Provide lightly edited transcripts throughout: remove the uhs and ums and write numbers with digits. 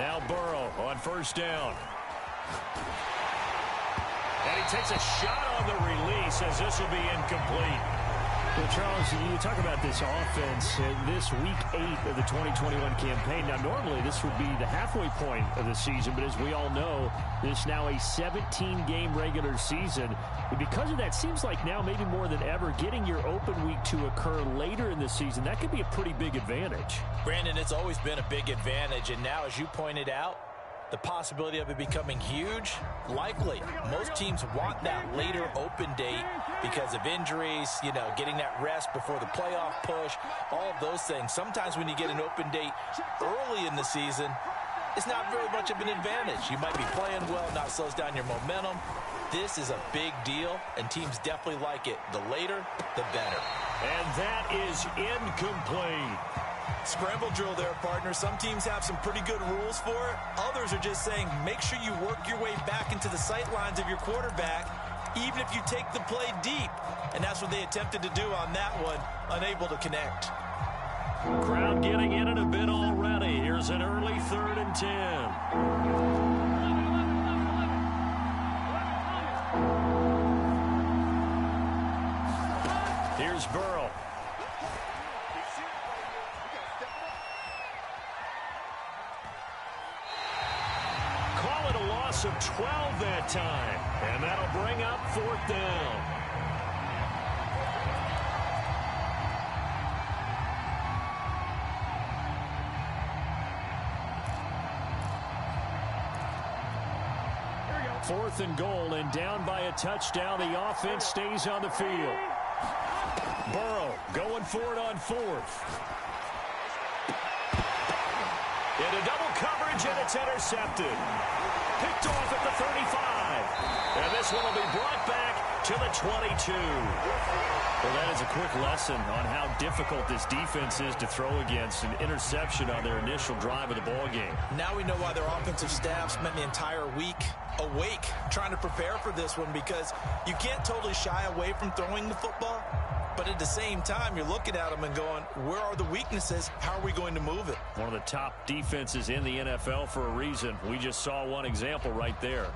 Now Burrow on first down. And he takes a shot on the release as this will be incomplete. Well, Charles, you talk about this offense, this week 8 of the 2021 campaign. Now, normally this would be the halfway point of the season, but as we all know, this is now a 17-game regular season. And because of that, seems like now maybe more than ever, getting your open week to occur later in the season, that could be a pretty big advantage. Brandon, it's always been a big advantage, and now, as you pointed out, the possibility of it becoming huge, likely. Most teams want that later open date because of injuries, you know, getting that rest before the playoff push, all of those things. Sometimes when you get an open date early in the season, it's not very much of an advantage. You might be playing well, not slows down your momentum. This is a big deal, and teams definitely like it. The later, the better. And that is incomplete. Scramble drill there, partner. Some teams have some pretty good rules for it. Others are just saying make sure you work your way back into the sight lines of your quarterback, even if you take the play deep. And that's what they attempted to do on that one, unable to connect. Crowd getting in it a bit already. Here's an early 3rd and 10. Here's Burrow. Call it a loss of 12 that time. And that'll bring up 4th down. Fourth and goal, and down by a touchdown. The offense stays on the field. Burrow going for it on 4th. Into double coverage, and it's intercepted. Picked off at the 35. And this one will be brought back to the 22. Well, that is a quick lesson on how difficult this defense is to throw against. An interception on their initial drive of the ball game. Now we know why their offensive staff spent the entire week awake trying to prepare for this one, because you can't totally shy away from throwing the football, but at the same time you're looking at them and going, where are the weaknesses? How are we going to move it? One of the top defenses in the NFL for a reason. We just saw one example right there.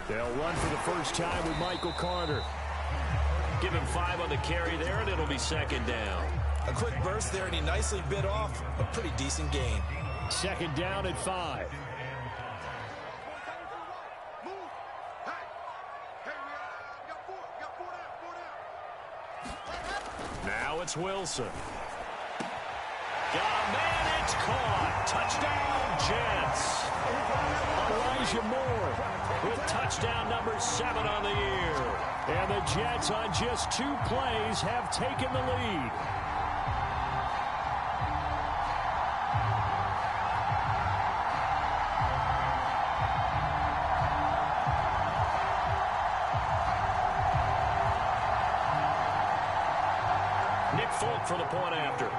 They'll run for the first time with Michael Carter. Give him 5 on the carry there, and it'll be 2nd down. A quick burst there, and he nicely bit off a pretty decent gain. 2nd down at 5. Now it's Wilson. Got a man, it's caught. Touchdown, Jets. Elijah Moore with touchdown number 7 on the year. And the Jets on just 2 plays have taken the lead. Nick Folk for the point after.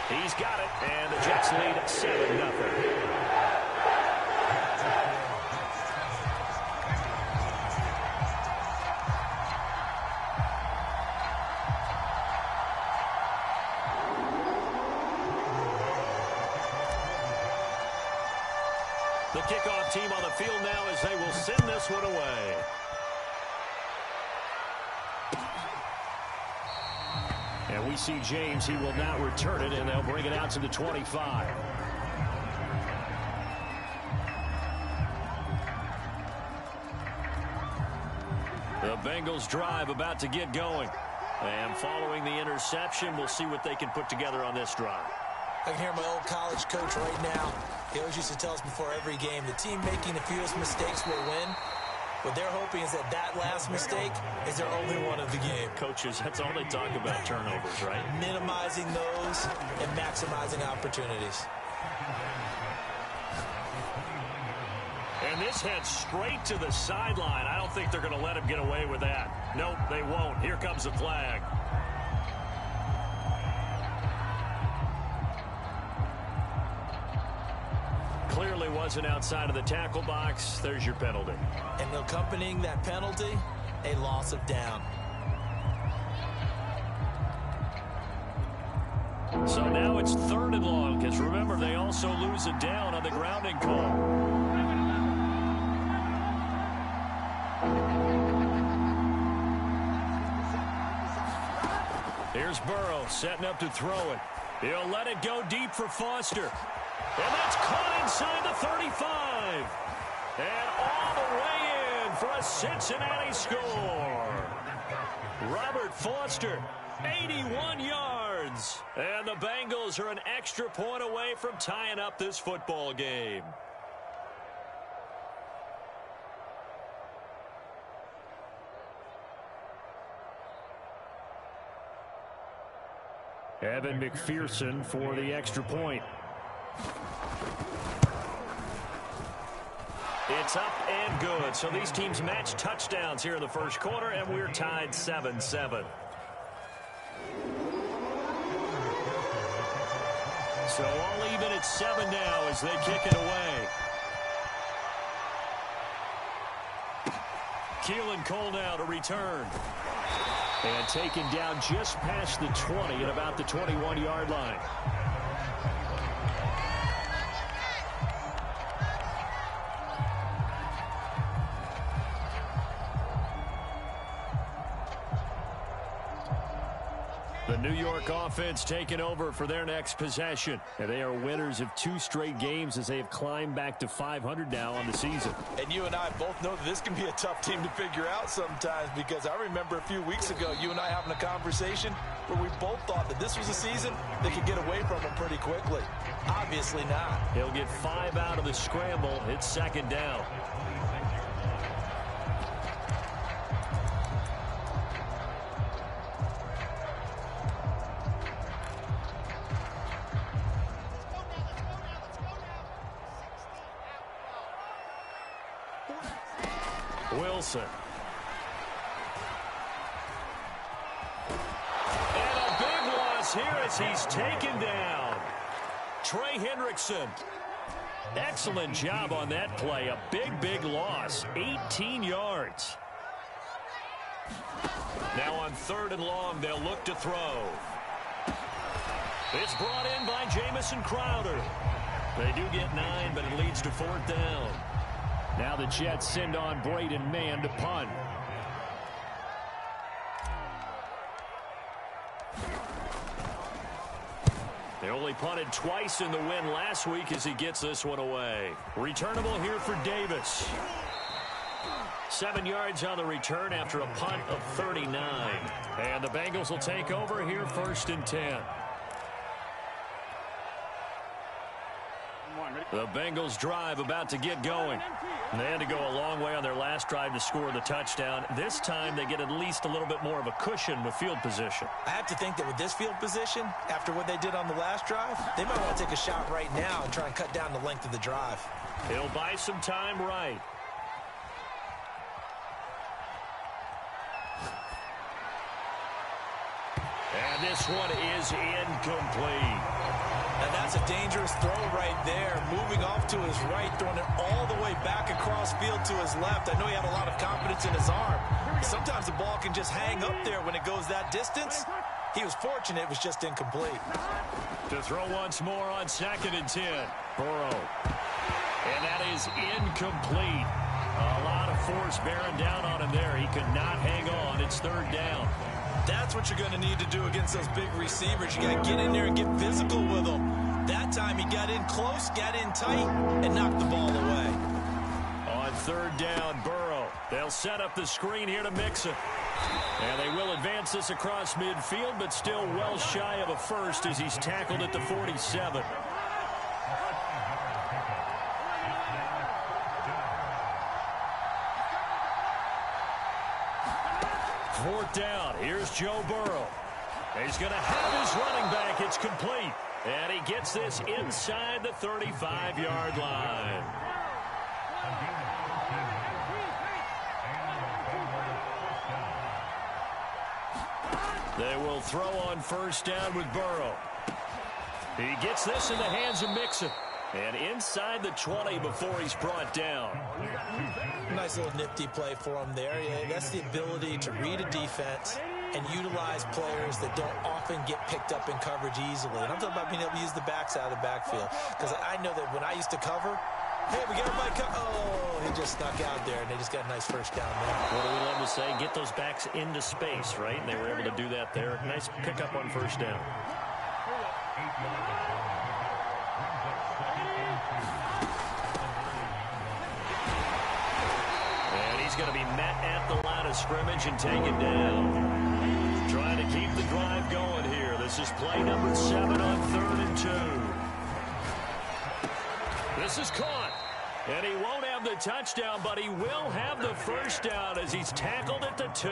He's got it, and the Jets lead 7-0. The kickoff team on the field now as they will send this one away. And we see James. He will not return it, and they'll bring it out to the 25. The Bengals drive about to get going. And following the interception, we'll see what they can put together on this drive. I can hear my old college coach right now. He always used to tell us before every game, the team making the fewest mistakes will win. What they're hoping is that that last mistake is their only one of the game. Coaches, that's all they talk about, turnovers, right? Minimizing those and maximizing opportunities. And this heads straight to the sideline. I don't think they're going to let him get away with that. Nope, they won't. Here comes the flag. Clearly wasn't outside of the tackle box. There's your penalty. And accompanying that penalty, a loss of down. So now it's 3rd and long, because remember, they also lose a down on the grounding call. Here's Burrow setting up to throw it. He'll let it go deep for Foster. And that's caught inside the 35. And all the way in for a Cincinnati score. Robert Foster, 81 yards. And the Bengals are an extra point away from tying up this football game. Evan McPherson for the extra point. It's up and good. So these teams match touchdowns here in the first quarter, and we're tied 7-7. So all even at 7 now as they kick it away. Keelan Cole now to return. And taken down just past the 20 at about the 21-yard line. The New York offense taking over for their next possession. And they are winners of 2 straight games as they have climbed back to 500 now on the season. And you and I both know that this can be a tough team to figure out sometimes, because I remember a few weeks ago you and I having a conversation where we both thought that this was a season that could get away from them pretty quickly. Obviously not. He'll get 5 out of the scramble. It's 2nd down. Wilson. And a big loss here as he's taken down. Trey Hendrickson. Excellent job on that play. A big loss. 18 yards. Now on 3rd and long, they'll look to throw. It's brought in by Jamison Crowder. They do get 9, but it leads to 4th down. Now the Jets send on Braden Mann to punt. They only punted twice in the win last week as he gets this one away. Returnable here for Davis. 7 yards on the return after a punt of 39. And the Bengals will take over here 1st and 10. The Bengals drive about to get going. They had to go a long way on their last drive to score the touchdown. This time they get at least a little bit more of a cushion with field position. I have to think that with this field position, after what they did on the last drive, they might want to take a shot right now and try and cut down the length of the drive. He'll buy some time right. And this one is incomplete. And that's a dangerous throw right there. Moving off to his right, throwing it all the way back across field to his left. I know he had a lot of confidence in his arm. Sometimes the ball can just hang up there when it goes that distance. He was fortunate it was just incomplete. To throw once more on 2nd and 10. Burrow. And that is incomplete. A lot of force bearing down on him there. He could not hang on. It's 3rd down. That's what you're going to need to do against those big receivers. You got to get in there and get physical with them. That time he got in close, got in tight, and knocked the ball away. On 3rd down, Burrow. They'll set up the screen here to Mixon. And they will advance this across midfield, but still well shy of a first as he's tackled at the 47. Fourth down. Here's Joe Burrow. He's going to have his running back. It's complete. And he gets this inside the 35-yard line. They will throw on first down with Burrow. He gets this in the hands of Mixon. And inside the 20 before he's brought down. Nice little nifty play for him there. Yeah, that's the ability to read a defense and utilize players that don't often get picked up in coverage easily. And I'm talking about being able to use the backs out of the backfield. Because I know that when I used to cover, hey, we got everybody cover. Oh, he just snuck out there, and they just got a nice first down there. What do we love to say? Get those backs into space, right? And they were able to do that there. Nice pickup on first down. And he's going to be met at the line of scrimmage and taken down. Trying to keep the drive going here. This is play number 7 on 3rd and 2. This is caught. And he won't have the touchdown, but he will have the first down as he's tackled at the 2.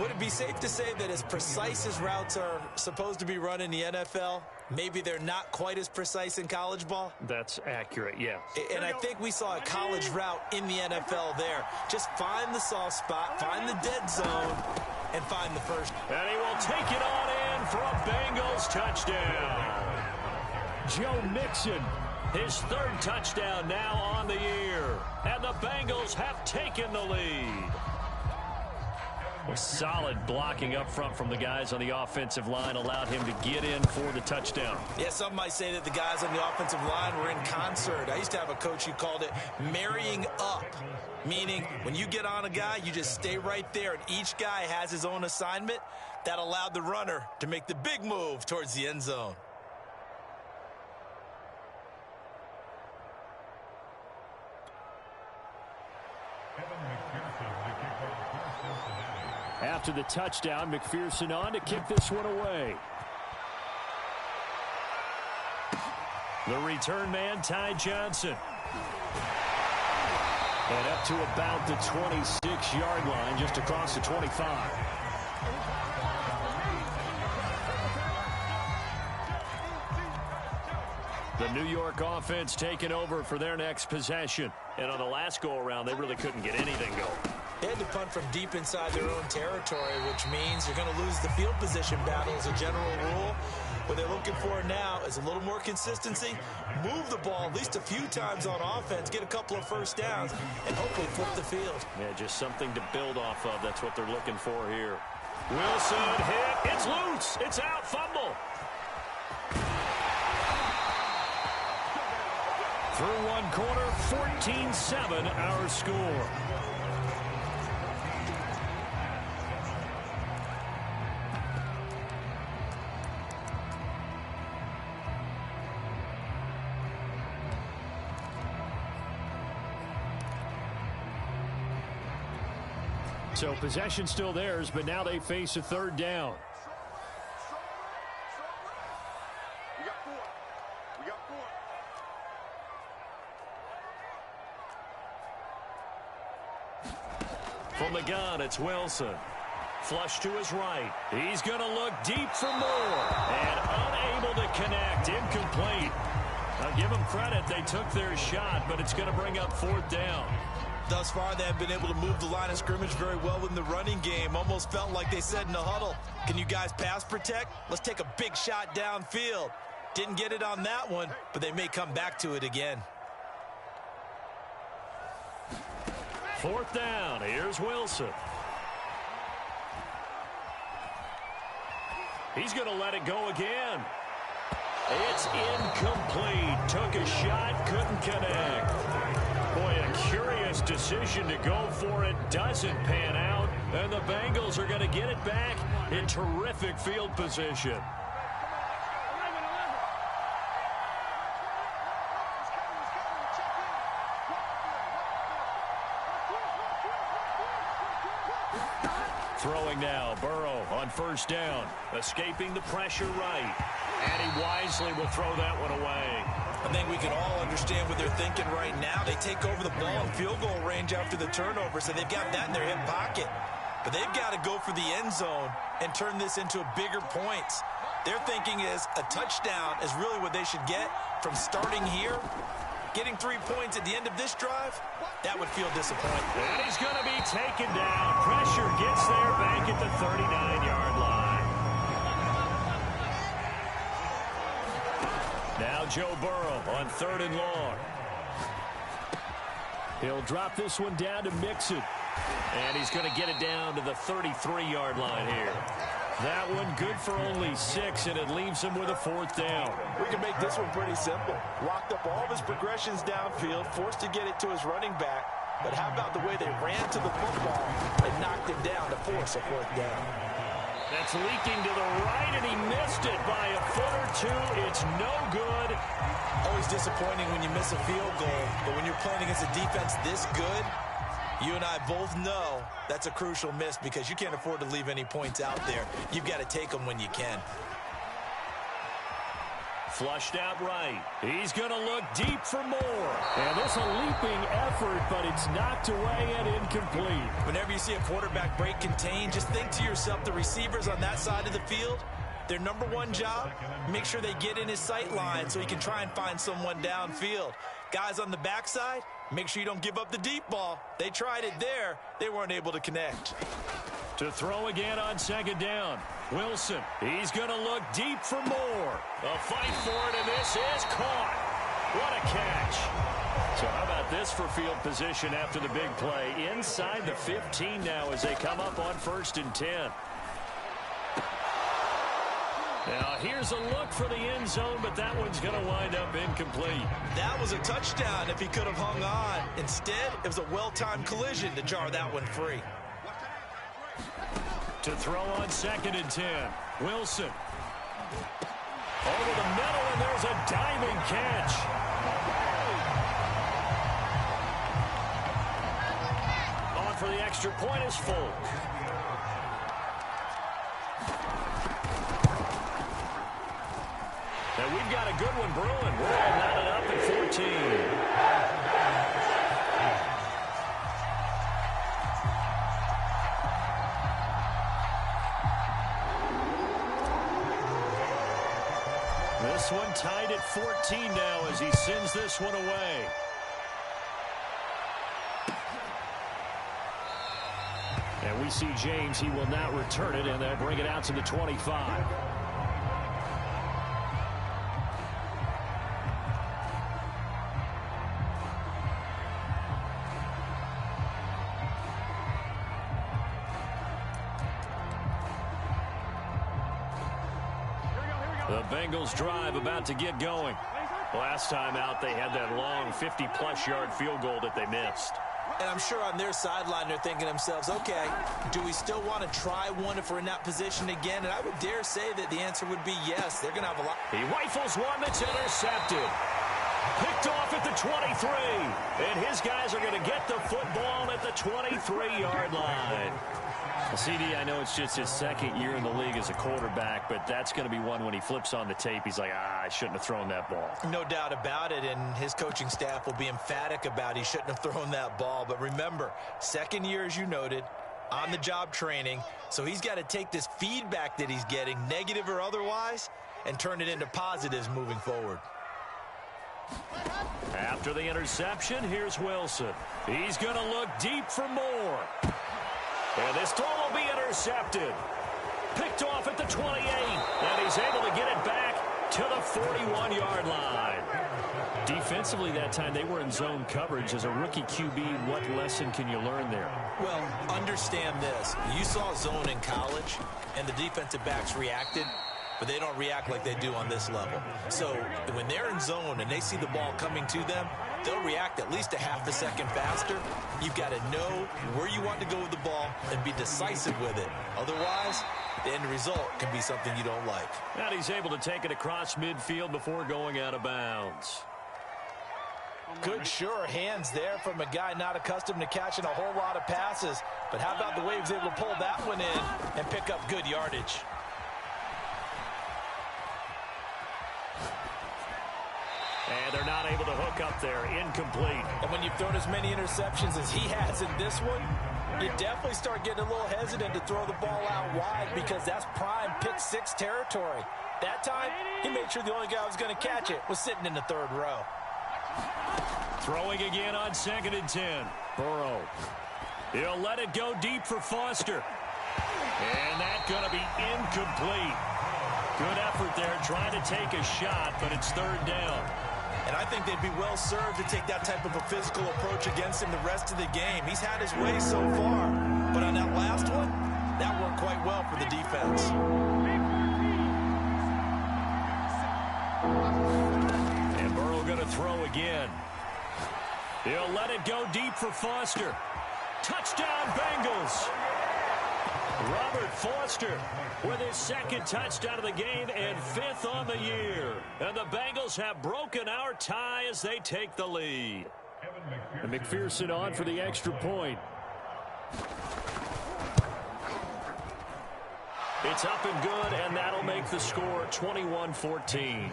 Would it be safe to say that as precise as routes are supposed to be run in the NFL, maybe they're not quite as precise in college ball? That's accurate, yes. And I think we saw a college route in the NFL there. Just find the soft spot, find the dead zone, and find the first. And he will take it on in for a Bengals touchdown. Joe Mixon, his 3rd touchdown now on the year. And the Bengals have taken the lead. Solid blocking up front from the guys on the offensive line allowed him to get in for the touchdown. Yeah, some might say that the guys on the offensive line were in concert. I used to have a coach who called it marrying up, meaning when you get on a guy, you just stay right there, and each guy has his own assignment. That allowed the runner to make the big move towards the end zone. After the touchdown, McPherson on to kick this one away. The return man, Ty Johnson. And up to about the 26-yard line, just across the 25. The New York offense taking over for their next possession. And on the last go-around, they really couldn't get anything going. They had to punt from deep inside their own territory, which means you're going to lose the field position battle as a general rule. What they're looking for now is a little more consistency, move the ball at least a few times on offense, get a couple of first downs, and hopefully flip the field. Yeah, just something to build off of. That's what they're looking for here. Wilson hit. It's loose. It's out. Fumble. Through one quarter, 14-7 our score. So possession still theirs, but now they face a 3rd down. From the gun, it's Wilson. Flush to his right. He's going to look deep for more. And unable to connect. Incomplete. I'll give them credit. They took their shot, but it's going to bring up 4th down. Thus far, they have been able to move the line of scrimmage very well in the running game. Almost felt like they said in the huddle, can you guys pass protect? Let's take a big shot downfield. Didn't get it on that one, but they may come back to it again. 4th down. Here's Wilson. He's going to let it go again. It's incomplete. Took a shot, couldn't connect. Boy, a curious decision to go for it. Doesn't pan out. And the Bengals are going to get it back in terrific field position. Throwing now, Burrow on first down. Escaping the pressure right. And he wisely will throw that one away. I think we can all understand what they're thinking right now. They take over the ball in field goal range after the turnover, so they've got that in their hip pocket. But they've got to go for the end zone and turn this into bigger points. Their thinking is a touchdown is really what they should get from starting here Getting 3 points at the end of this drive, that would feel disappointing. And he's going to be taken down. Pressure gets there back at the 39-yard line. Now Joe Burrow on 3rd and long. He'll drop this one down to Mixon. And he's going to get it down to the 33-yard line here. That one good for only 6, and it leaves him with a 4th down. We can make this one pretty simple. Locked up all of his progressions downfield, forced to get it to his running back. But how about the way they ran to the football and knocked him down to force a 4th down? That's leaking to the right, and he missed it by a foot or 2. It's no good. Always disappointing when you miss a field goal, but when you're playing against a defense this good, you and I both know that's a crucial miss because you can't afford to leave any points out there. You've got to take them when you can. Flushed out right. He's going to look deep for more. And this a leaping effort, but it's knocked away and incomplete. Whenever you see a quarterback break contain, just think to yourself, the receivers on that side of the field, their number one job, make sure they get in his sight line so he can try and find someone downfield. Guys on the backside, make sure you don't give up the deep ball. They tried it there. They weren't able to connect. To throw again on 2nd down. Wilson, he's going to look deep for more. A fight for it, and this is caught. What a catch. So how about this for field position after the big play? Inside the 15 now as they come up on 1st and 10. Now, here's a look for the end zone, but that one's going to wind up incomplete. That was a touchdown if he could have hung on. Instead, it was a well-timed collision to jar that one free. To throw on 2nd and 10. Wilson. Over the middle, and there's a diving catch. On for the extra point is Folk. And we've got a good one brewing. We're all knotted up at 14. This one tied at 14 now as he sends this one away. And we see James. He will not return it, and they'll bring it out to the 25. The Bengals drive about to get going. Last time out, they had that long 50-plus yard field goal that they missed. And I'm sure on their sideline they're thinking to themselves, okay, do we still want to try one if we're in that position again? And I would dare say that the answer would be yes. They're going to have a lot. He rifles one that's intercepted. Picked off at the 23. And his guys are going to get the football at the 23-yard line. CD, I know it's just his 2nd year in the league as a quarterback, but that's going to be one when he flips on the tape. He's like, I shouldn't have thrown that ball. No doubt about it, and his coaching staff will be emphatic about he shouldn't have thrown that ball. But remember, 2nd year, as you noted, on-the-job training, so he's got to take this feedback that he's getting, negative or otherwise, and turn it into positives moving forward. After the interception, here's Wilson. He's going to look deep for more. And this throw will be intercepted. Picked off at the 28. And he's able to get it back to the 41-yard line. Defensively that time, they were in zone coverage. As a rookie QB, what lesson can you learn there? Well, understand this. You saw zone in college, and the defensive backs reacted, but they don't react like they do on this level. So when they're in zone and they see the ball coming to them, they'll react at least a half a second faster. You've got to know where you want to go with the ball and be decisive with it. Otherwise, the end result can be something you don't like. And he's able to take it across midfield before going out of bounds. Good, sure hands there from a guy not accustomed to catching a whole lot of passes. But how about the way he was able to pull that one in and pick up good yardage? And they're not able to hook up there. Incomplete. And when you've thrown as many interceptions as he has in this one, you definitely start getting a little hesitant to throw the ball out wide because that's prime pick 6 territory. That time, he made sure the only guy who was going to catch it was sitting in the 3rd row. Throwing again on 2nd and 10. Burrow. He'll let it go deep for Foster. And that's going to be incomplete. Good effort there trying to take a shot, but it's 3rd down. And I think they'd be well served to take that type of a physical approach against him the rest of the game. He's had his way so far. But on that last one, that worked quite well for the defense. And Burrow going to throw again. He'll let it go deep for Foster. Touchdown, Bengals. Robert Foster with his 2nd touchdown of the game and 5th on the year. And the Bengals have broken our tie as they take the lead. And McPherson on for the extra point. It's up and good, and that'll make the score 21-14.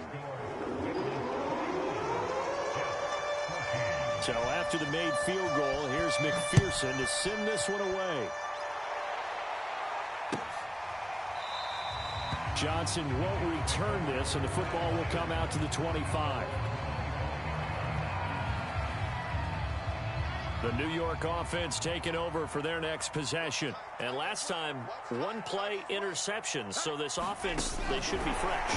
So after the made field goal, here's McPherson to send this one away. Johnson won't return this, and the football will come out to the 25. The New York offense taking over for their next possession. And last time, 1-play interception. So this offense, they should be fresh.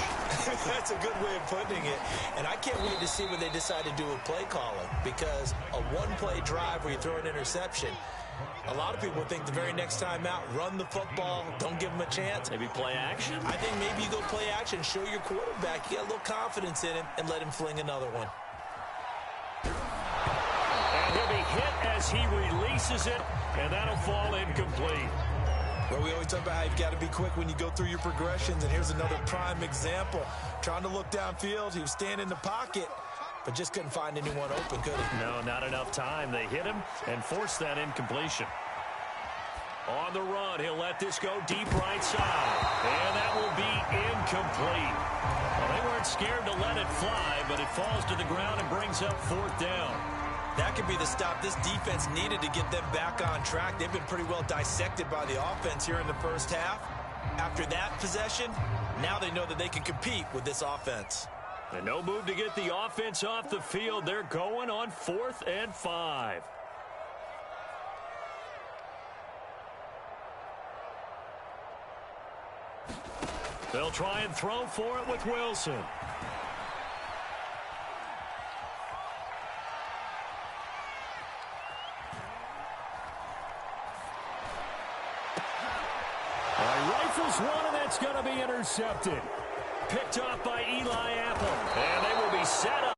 That's a good way of putting it. And I can't wait to see what they decide to do with play calling. Because a 1-play drive where you throw an interception, a lot of people think the very next time out, run the football, don't give them a chance. Maybe play action? I think maybe you go play action, show your quarterback you got a little confidence in him, and let him fling another one. And he'll be hit as he releases it, and that'll fall incomplete. Well, we always talk about how you've got to be quick when you go through your progressions, and here's another prime example. Trying to look downfield, he was standing in the pocket, but just couldn't find anyone open, could he? No, not enough time. They hit him and forced that incompletion. On the run, he'll let this go deep right side. And that will be incomplete. Well, they weren't scared to let it fly, but it falls to the ground and brings up 4th down. That could be the stop this defense needed to get them back on track. They've been pretty well dissected by the offense here in the first half. After that possession, now they know that they can compete with this offense. And no move to get the offense off the field. They're going on 4th and 5. They'll try and throw for it with Wilson. Rifles one, and that's going to be intercepted. Picked off by Eli Apple. And they will be set